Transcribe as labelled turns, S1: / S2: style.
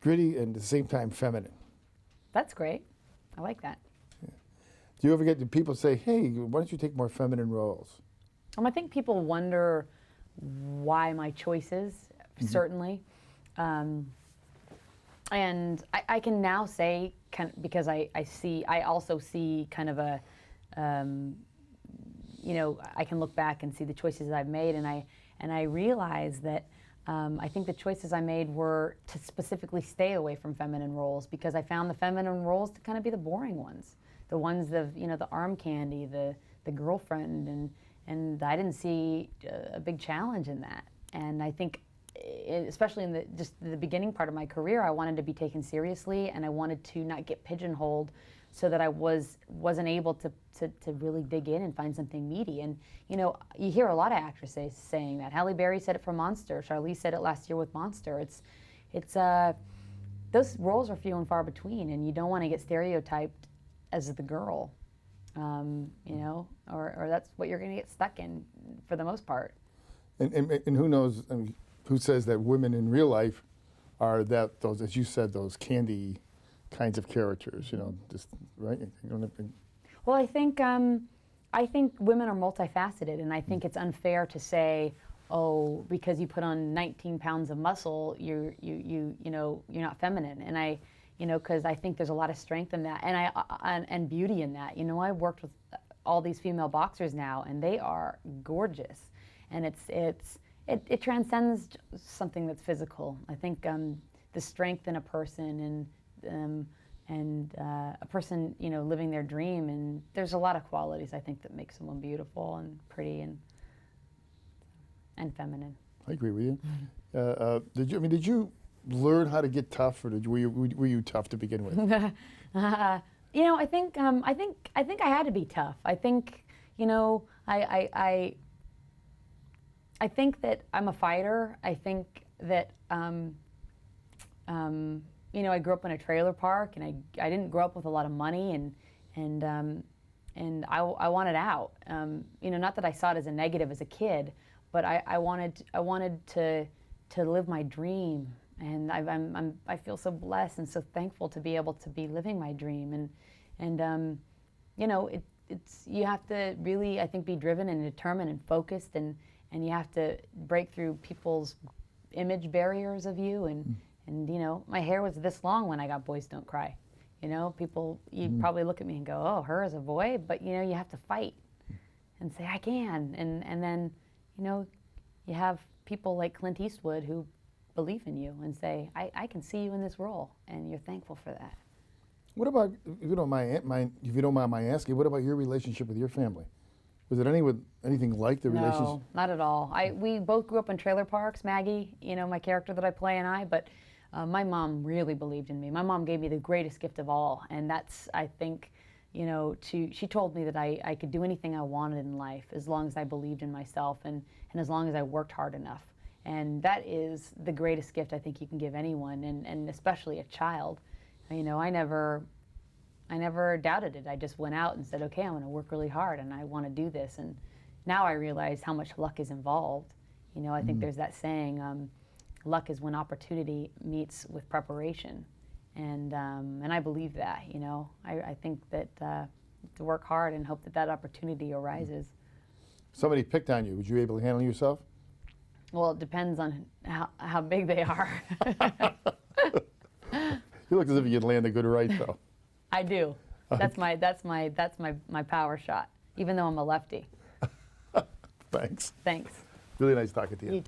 S1: gritty and at the same time feminine.
S2: That's great. I like that.
S1: Do you ever get, do people say, hey, why don't you take more feminine roles?
S2: I think people wonder why my choices, certainly. And I can now say, because I also see kind of a, you know, I can look back and see the choices I've made, and I realize that I think the choices I made were to specifically stay away from feminine roles, because I found the feminine roles to kind of be the boring ones, the ones of, you know, the arm candy, the girlfriend, and I didn't see a big challenge in that. And I think, especially in just the beginning part of my career, I wanted to be taken seriously, and I wanted to not get pigeonholed, so that I wasn't able to really dig in and find something meaty. And you know, you hear a lot of actresses saying that. Halle Berry said it for Monster. Charlize said it last year with Monster. It's those roles are few and far between, and you don't want to get stereotyped as the girl, you know, or that's what you're going to get stuck in for the most part.
S1: And who knows? I mean, who says that women in real life are those, as you said, those candy kinds of characters? You know, just right. You don't have to.
S2: Well, I think women are multifaceted, and I think it's unfair to say, oh, because you put on 19 pounds of muscle, you know, you're not feminine. And you know, because I think there's a lot of strength in that, and beauty in that. You know, I've worked with all these female boxers now, and they are gorgeous, and it transcends something that's physical. I think the strength in a person, and a person, you know, living their dream, and there's a lot of qualities, I think, that make someone beautiful and pretty and feminine.
S1: I agree with you. Did you learn how to get tough, or were you tough to begin with?
S2: You know, I think I had to be tough. I think, you know, I think that I'm a fighter. I think that you know, I grew up in a trailer park, and I didn't grow up with a lot of money, and I wanted out. You know, not that I saw it as a negative as a kid, but I wanted to live my dream, and I feel so blessed and so thankful to be able to be living my dream, and you know, it's you have to really, I think, be driven and determined and focused, and you have to break through people's image barriers of you, and you know, my hair was this long when I got Boys Don't Cry. You know, people, you probably look at me and go, oh, her as a boy, but you know, you have to fight and say, I can, and then, you know, you have people like Clint Eastwood who believe in you and say, I can see you in this role, and you're thankful for that.
S1: What about, if you don't mind my asking, what about your relationship with your family? Was it anything like the relationship?
S2: No, not at all. We both grew up in trailer parks. Maggie, you know, my character that I play, and I, but my mom really believed in me. My mom gave me the greatest gift of all, and that's, I think, you know, she told me that I could do anything I wanted in life as long as I believed in myself, and as long as I worked hard enough. And that is the greatest gift I think you can give anyone, and especially a child. You know, I never doubted it. I just went out and said, okay, I'm going to work really hard, and I want to do this. And now I realize how much luck is involved. You know, I think there's that saying, luck is when opportunity meets with preparation. And I believe that, you know. I think that to work hard and hope that that opportunity arises.
S1: Somebody picked on you. Would you be able to handle yourself?
S2: Well, it depends on how big they are.
S1: You look as if you'd land a good right, though.
S2: I do. That's my power shot, even though I'm a lefty.
S1: Thanks.
S2: Thanks.
S1: Really nice talking to you.